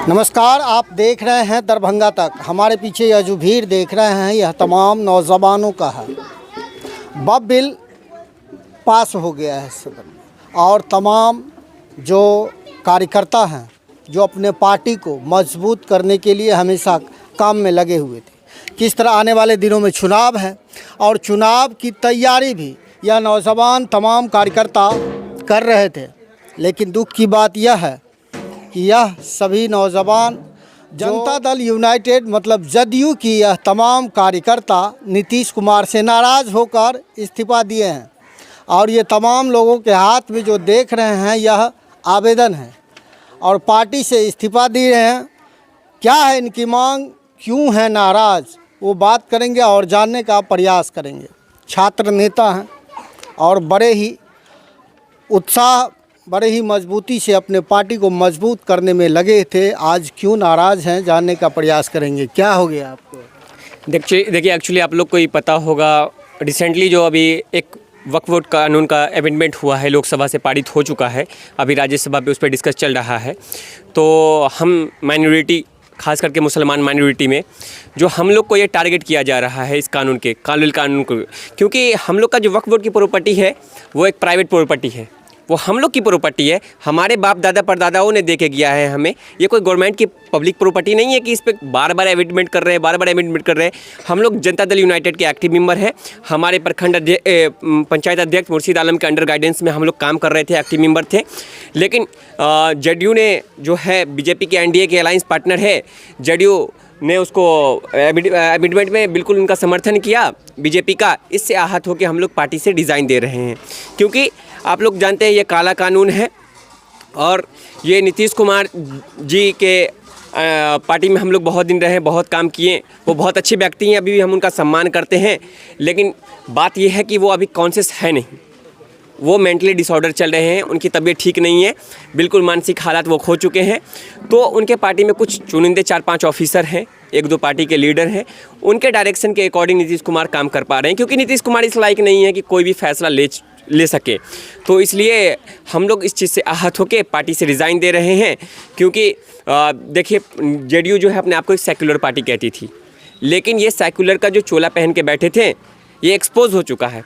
नमस्कार, आप देख रहे हैं दरभंगा तक। हमारे पीछे यह जो भीड़ देख रहे हैं यह तमाम नौजवानों का है। वक्फ बिल पास हो गया है सदन में और तमाम जो कार्यकर्ता हैं जो अपने पार्टी को मजबूत करने के लिए हमेशा काम में लगे हुए थे। किस तरह आने वाले दिनों में चुनाव है और चुनाव की तैयारी भी यह नौजवान तमाम कार्यकर्ता कर रहे थे, लेकिन दुख की बात यह है कि यह सभी नौजवान जनता दल यूनाइटेड मतलब जदयू की यह तमाम कार्यकर्ता नीतीश कुमार से नाराज़ होकर इस्तीफ़ा दिए हैं। और ये तमाम लोगों के हाथ में जो देख रहे हैं यह आवेदन है और पार्टी से इस्तीफ़ा दिए हैं। क्या है इनकी मांग, क्यों है नाराज़, वो बात करेंगे और जानने का प्रयास करेंगे। छात्र नेता हैं और बड़े ही उत्साह, बड़े ही मजबूती से अपने पार्टी को मजबूत करने में लगे थे। आज क्यों नाराज़ हैं जानने का प्रयास करेंगे। क्या हो गया आपको? देखिए एक्चुअली आप लोग को ही पता होगा, रिसेंटली जो अभी एक वक्फ बोर्ड कानून का अमेंडमेंट हुआ है, लोकसभा से पारित हो चुका है, अभी राज्यसभा पे उस पर डिस्कस चल रहा है। तो हम माइनॉरिटी, खास करके मुसलमान माइनॉरिटी में जो हम लोग को ये टारगेट किया जा रहा है इस कानून को, क्योंकि हम लोग का जो वक्फ बोर्ड की प्रॉपर्टी है वो एक प्राइवेट प्रॉपर्टी है, वो हम लोग की प्रॉपर्टी है। हमारे बाप दादा परदादाओं ने दे के गया है हमें। ये कोई गवर्नमेंट की पब्लिक प्रॉपर्टी नहीं है कि इस पर बार बार अमेंडमेंट कर रहे हैं। हम लोग जनता दल यूनाइटेड के एक्टिव मेंबर हैं। हमारे प्रखंड पंचायत अध्यक्ष मुर्शीद आलम के अंडर गाइडेंस में हम लोग काम कर रहे थे, एक्टिव मेंबर थे। लेकिन जेडीयू ने जो है बीजेपी के एनडीए के अलायंस पार्टनर है, जेडीयू ने उसको अमेंडमेंट में बिल्कुल उनका समर्थन किया बीजेपी का। इससे आहत होकर हम लोग पार्टी से डिज़ाइन दे रहे हैं, क्योंकि आप लोग जानते हैं ये काला कानून है और ये नीतीश कुमार जी के पार्टी में हम लोग बहुत दिन रहे, बहुत काम किए। वो बहुत अच्छे व्यक्ति हैं, अभी भी हम उनका सम्मान करते हैं। लेकिन बात यह है कि वो अभी कॉन्शियस है नहीं, वो मेंटली डिसऑर्डर चल रहे हैं, उनकी तबीयत ठीक नहीं है, बिल्कुल मानसिक हालात वो खो चुके हैं। तो उनके पार्टी में कुछ चुनिंदे 4-5 ऑफिसर हैं, 1-2 पार्टी के लीडर हैं, उनके डायरेक्शन के अकॉर्डिंग नीतीश कुमार काम कर पा रहे हैं, क्योंकि नीतीश कुमार इस लायक नहीं है कि कोई भी फैसला ले सके। तो इसलिए हम लोग इस चीज़ से आहत होकर पार्टी से रिज़ाइन दे रहे हैं। क्योंकि देखिए, जेडीयू जो है अपने आप को एक सेक्युलर पार्टी कहती थी, लेकिन ये सेक्युलर का जो चोला पहन के बैठे थे ये एक्सपोज हो चुका है,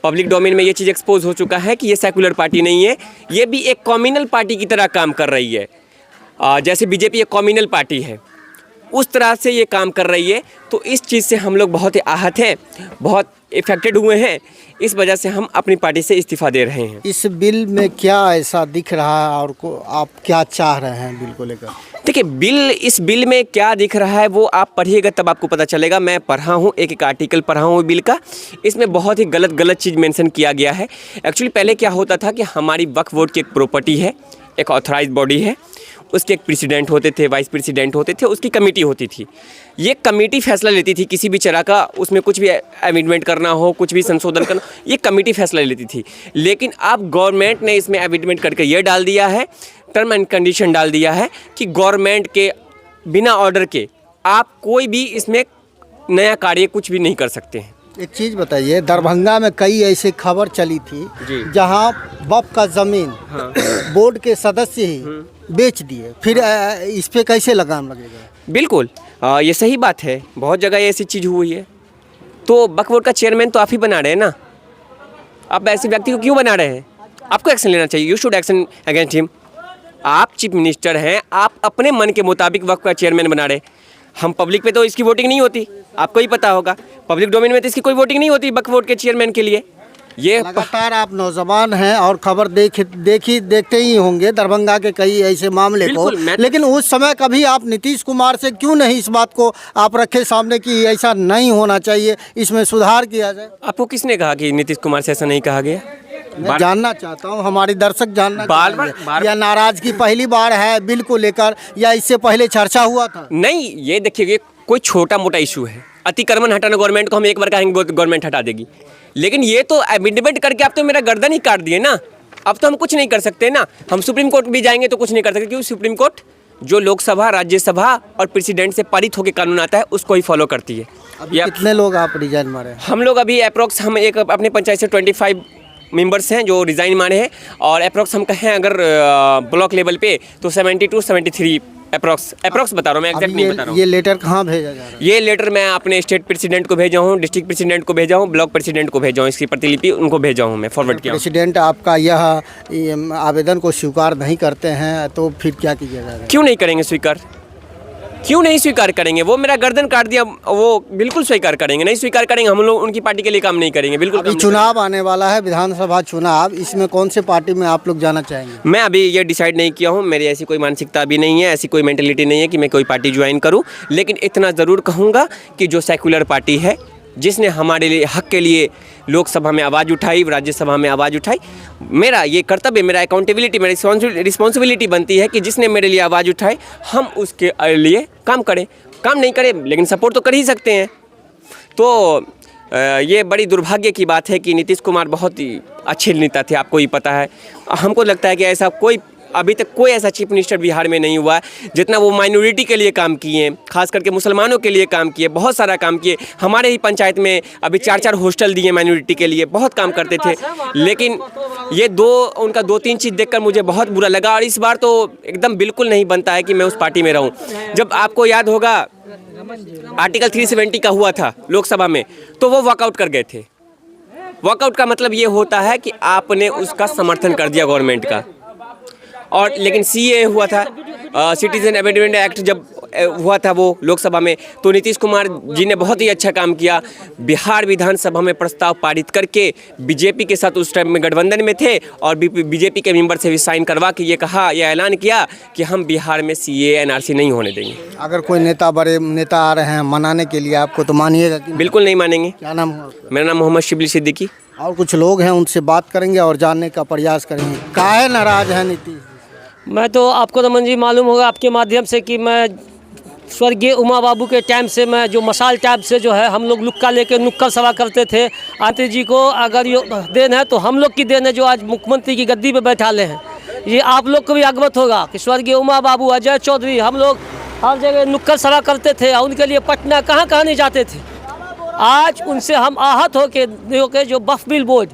पब्लिक डोमेन में ये चीज़ एक्सपोज हो चुका है कि ये सेक्युलर पार्टी नहीं है, ये भी एक कॉम्युनल पार्टी की तरह काम कर रही है। जैसे बीजेपी एक कॉम्युनल पार्टी है, उस तरह से ये काम कर रही है। तो इस चीज़ से हम लोग बहुत ही आहत हैं, बहुत इफेक्टेड हुए हैं। इस वजह से हम अपनी पार्टी से इस्तीफ़ा दे रहे हैं। इस बिल में क्या ऐसा दिख रहा है और आप क्या चाह रहे हैं बिल को लेकर? देखिए, इस बिल में क्या दिख रहा है वो आप पढ़िएगा तब आपको पता चलेगा। मैं पढ़ा हूँ, एक आर्टिकल पढ़ा हूँ बिल का, इसमें बहुत ही गलत चीज़ मेंशन किया गया है। एक्चुअली पहले क्या होता था कि हमारी वक्फ बोर्ड की एक प्रॉपर्टी है, एक ऑथराइज बॉडी है, उसके एक प्रेसिडेंट होते थे, वाइस प्रेसिडेंट होते थे, उसकी कमेटी होती थी। ये कमेटी फैसला लेती थी किसी भी तरह का, उसमें कुछ भी अमेंडमेंट करना हो, कुछ भी संशोधन करना, ये कमेटी फैसला लेती थी। लेकिन अब गवर्नमेंट ने इसमें अमेंडमेंट करके ये डाल दिया है, टर्म एंड कंडीशन डाल दिया है कि गवर्नमेंट के बिना ऑर्डर के आप कोई भी इसमें नया कार्य कुछ भी नहीं कर सकते हैं। एक चीज़ बताइए, दरभंगा में कई ऐसी खबर चली थी जहां वक्फ का ज़मीन बोर्ड के सदस्य ही बेच दिए, फिर इस पे कैसे लगाम लगेगा? बिल्कुल, ये सही बात है, बहुत जगह ऐसी चीज़ हुई है। तो वक्फ बोर्ड का चेयरमैन तो आप ही बना रहे हैं ना, आप ऐसे व्यक्ति को क्यों बना रहे हैं? आपको एक्शन लेना चाहिए, you should action against him. आप चीफ मिनिस्टर हैं, आप अपने मन के मुताबिक वक्फ का चेयरमैन बना रहे। हम पब्लिक पे तो इसकी वोटिंग नहीं होती, आपको ही पता होगा, पब्लिक डोमेन में तो इसकी कोई वोटिंग नहीं होती वक्फ बोर्ड के चेयरमैन के लिए। ये लगातार आप नौजवान हैं और खबर देखते ही होंगे दरभंगा के कई ऐसे मामले को, लेकिन उस समय कभी आप नीतीश कुमार से क्यों नहीं इस बात को आप रखे सामने कि ऐसा नहीं होना चाहिए, इसमें सुधार किया जाए? आपको किसने कहा कि नीतीश कुमार से ऐसा नहीं कहा गया? मैं जानना चाहता हूँ, हमारे दर्शक जानना चाहेंगे। या नाराजगी पहली बार है बिल को लेकर या इससे पहले चर्चा हुआ था? नहीं, ये देखिए, कोई छोटा मोटा इशू है, अतिक्रमण हटाना गवर्नमेंट को हम एक बार कहेंगे गवर्नमेंट हटा देगी, लेकिन ये तो अमेंडमेंट करके आप तो मेरा गर्दन ही काट दिए ना। अब तो हम कुछ नहीं कर सकते ना, हम सुप्रीम कोर्ट भी जाएंगे तो कुछ नहीं कर सकते, क्योंकि सुप्रीम कोर्ट जो लोकसभा, राज्यसभा और प्रेसिडेंट से पारित होकर कानून आता है उसको ही फॉलो करती है। कितने लोग आप रिजाइन मारे? हम लोग अभी अप्रोक्स हम एक अपने पंचायत से 25 मेंबर्स हैं जो रिज़ाइन मारे हैं, और अप्रोक्स हम कहें अगर ब्लॉक लेवल पे तो 72-73 अप्रॉक्स बता रहा हूँ मैं, एग्जैक्ट नहीं बता रहा हूँ। ये लेटर कहाँ भेजा जा रहा है? ये लेटर मैं अपने स्टेट प्रेसिडेंट को भेजा हूँ, डिस्ट्रिक्ट प्रेसिडेंट को भेजा हूँ, ब्लॉक प्रेसिडेंट को भेजा हूँ, इसकी प्रतिलिपि उनको भेजा हूँ मैं, फॉरवर्ड किया हूँ। प्रेसिडेंट आपका यह आवेदन को स्वीकार नहीं करते हैं तो फिर क्या किया जाएगा? क्यों नहीं करेंगे स्वीकार? क्यों नहीं स्वीकार करेंगे? वो मेरा गर्दन काट दिया, वो बिल्कुल स्वीकार करेंगे। नहीं स्वीकार करेंगे, हम लोग उनकी पार्टी के लिए काम नहीं करेंगे, बिल्कुल। अभी चुनाव आने वाला है, विधानसभा चुनाव, इसमें कौन से पार्टी में आप लोग जाना चाहेंगे? मैं अभी ये डिसाइड नहीं किया हूँ, मेरी ऐसी कोई मानसिकता अभी नहीं है, ऐसी कोई मेंटलिटी नहीं है कि मैं कोई पार्टी ज्वाइन करूँ। लेकिन इतना ज़रूर कहूँगा कि जो सेकुलर पार्टी है, जिसने हमारे लिए हक के लिए लोकसभा में आवाज़ उठाई, राज्यसभा में आवाज़ उठाई, मेरा ये कर्तव्य, मेरा अकाउंटेबिलिटी, मेरी रिस्पॉन्सिबिलिटी बनती है कि जिसने मेरे लिए आवाज़ उठाई, हम उसके लिए काम करें। काम नहीं करें लेकिन सपोर्ट तो कर ही सकते हैं। तो ये बड़ी दुर्भाग्य की बात है कि नीतीश कुमार बहुत ही अच्छे नेता थे, आपको ही पता है। हमको लगता है कि ऐसा कोई अभी तक कोई ऐसा चीफ मिनिस्टर बिहार में नहीं हुआ है जितना वो माइनॉरिटी के लिए काम किए, खास करके मुसलमानों के लिए काम किए, बहुत सारा काम किए। हमारे ही पंचायत में अभी 4-4 हॉस्टल दिए माइनॉरिटी के लिए, बहुत काम करते थे। लेकिन ये उनका 2-3 चीज़ देखकर मुझे बहुत बुरा लगा, और इस बार तो एकदम बिल्कुल नहीं बनता है कि मैं उस पार्टी में रहूं। जब आपको याद होगा आर्टिकल 370 का हुआ था लोकसभा में, तो वो वॉकआउट कर गए थे। वॉकआउट का मतलब ये होता है कि आपने उसका समर्थन कर दिया गवर्नमेंट का। और लेकिन सीए हुआ था, सिटीजन अमेंडमेंट एक्ट जब हुआ था वो लोकसभा में, तो नीतीश कुमार जी ने बहुत ही अच्छा काम किया। बिहार विधानसभा में प्रस्ताव पारित करके बीजेपी के साथ उस टाइम में गठबंधन में थे, और बीजेपी के मेंबर से भी साइन करवा के ये कहा, यह ऐलान किया कि हम बिहार में सीए एनआरसी नहीं होने देंगे। अगर कोई बड़े नेता आ रहे हैं मनाने के लिए आपको, तो मानिएगा कि? बिल्कुल नहीं मानेंगे। क्या नाम है आपका? मेरा नाम मोहम्मद शिबली सिद्दीकी। और कुछ लोग हैं, उनसे बात करेंगे और जानने का प्रयास करेंगे काहे नाराज है नीतीश? मैं तो आपको रमन जी मालूम होगा आपके माध्यम से कि मैं स्वर्गीय उमा बाबू के टाइम से, मैं जो मसाल टाइप से जो है हम लोग लुक्का लेके नुक्कड़ सभा करते थे। आंटी जी को अगर ये देन है तो हम लोग की देन है जो आज मुख्यमंत्री की गद्दी पे बैठा ले हैं। ये आप लोग को भी अवगत होगा कि स्वर्गीय उमा बाबू, अजय चौधरी, हम लोग हर जगह नुक्कड़ सभा करते थे, और उनके लिए पटना कहाँ कहाँ नहीं जाते थे। आज उनसे हम आहत होके जो वक्फ बिल बोर्ड,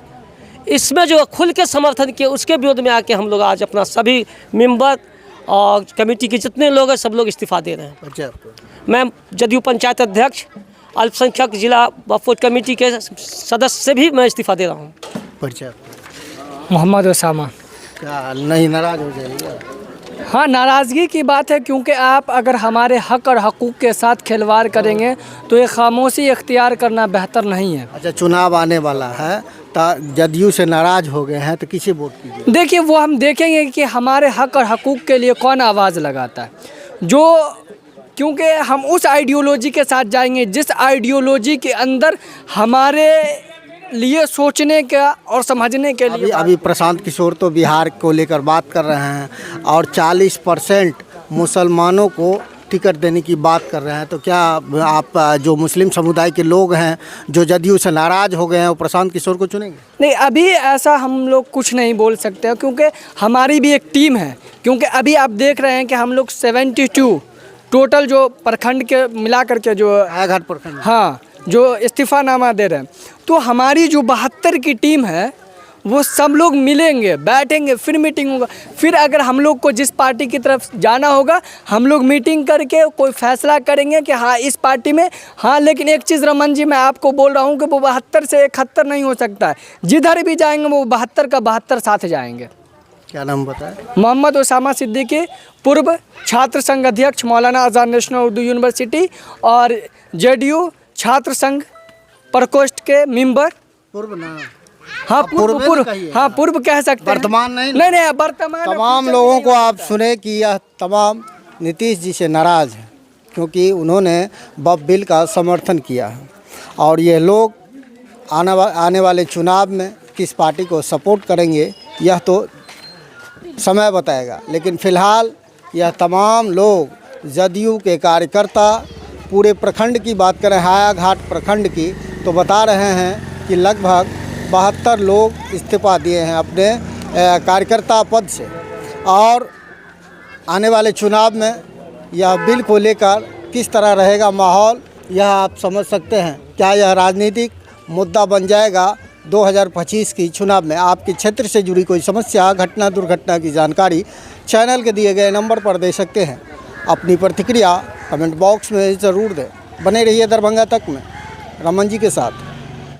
इसमें जो खुल के समर्थन किए, उसके विरोध में आके हम लोग आज अपना सभी मेंबर और कमेटी के जितने लोग हैं सब लोग इस्तीफ़ा दे रहे हैं। अच्छा, मैं जदयू पंचायत अध्यक्ष, अल्पसंख्यक जिला वक्फ कमेटी के सदस्य से भी मैं इस्तीफ़ा दे रहा हूँ। परिचय? मोहम्मद उसामा। क्या नहीं नाराज हो जाएगा? हाँ, नाराज़गी की बात है, क्योंकि आप अगर हमारे हक और हकूक़ के साथ खिलवाड़ करेंगे तो ये खामोशी इख्तियार करना बेहतर नहीं है। अच्छा, चुनाव आने वाला है, जदयू से नाराज हो गए हैं तो किसे वोट कीजिए? देखिए, वो हम देखेंगे कि हमारे हक और हकूक़ के लिए कौन आवाज़ लगाता है, क्योंकि हम उस आइडियोलॉजी के साथ जाएंगे जिस आइडियोलॉजी के अंदर हमारे लिए सोचने का और समझने के लिए। अभी प्रशांत किशोर तो बिहार को लेकर बात कर रहे हैं और 40% मुसलमानों को टिकट देने की बात कर रहे हैं, तो क्या आप जो मुस्लिम समुदाय के लोग हैं जो जदयू से नाराज़ हो गए हैं वो प्रशांत किशोर को चुनेंगे? नहीं, अभी ऐसा हम लोग कुछ नहीं बोल सकते, क्योंकि हमारी भी एक टीम है। क्योंकि अभी आप देख रहे हैं कि हम लोग 72 टोटल जो प्रखंड के मिला करके जो घाट प्रखंड, हाँ, जो इस्तीफ़ानामा दे रहे हैं, तो हमारी जो 72 की टीम है वो सब लोग मिलेंगे, बैठेंगे, फिर मीटिंग होगा। फिर अगर हम लोग को जिस पार्टी की तरफ जाना होगा, हम लोग मीटिंग करके कोई फैसला करेंगे कि हाँ इस पार्टी में। हाँ, लेकिन एक चीज़ रमन जी मैं आपको बोल रहा हूँ कि वो 72 से 71 नहीं हो सकता है। जिधर भी जाएंगे वो 72 का 72 साथ जाएंगे। क्या नाम बताएं? मोहम्मद उसामा सिद्दीकी, पूर्व छात्र संघ अध्यक्ष मौलाना आज़ाद नेशनल उर्दू यूनिवर्सिटी और जेडीयू छात्र संघ प्रकोष्ठ के मेंबर। पूर्व ना? हाँ, पूर्व हाँ, पूर्व कह सकते हैं, वर्तमान नहीं। नहीं, वर्तमान। तमाम लोगों को आप सुने कि यह तमाम नीतीश जी से नाराज़ हैं क्योंकि उन्होंने वक्फ बिल का समर्थन किया है, और ये लोग आने वाले चुनाव में किस पार्टी को सपोर्ट करेंगे यह तो समय बताएगा। लेकिन फ़िलहाल यह तमाम लोग जदयू के कार्यकर्ता, पूरे प्रखंड की बात करें, हायाघाट प्रखंड की, तो बता रहे हैं कि लगभग 72 लोग इस्तीफ़ा दिए हैं अपने कार्यकर्ता पद से, और आने वाले चुनाव में यह बिल को लेकर किस तरह रहेगा माहौल, यह आप समझ सकते हैं। क्या यह राजनीतिक मुद्दा बन जाएगा 2025 की चुनाव में? आपके क्षेत्र से जुड़ी कोई समस्या, घटना, दुर्घटना की जानकारी चैनल के दिए गए नंबर पर दे सकते हैं। अपनी प्रतिक्रिया कमेंट बॉक्स में ज़रूर दें। बने रहिए दरभंगा तक में रमन जी के साथ।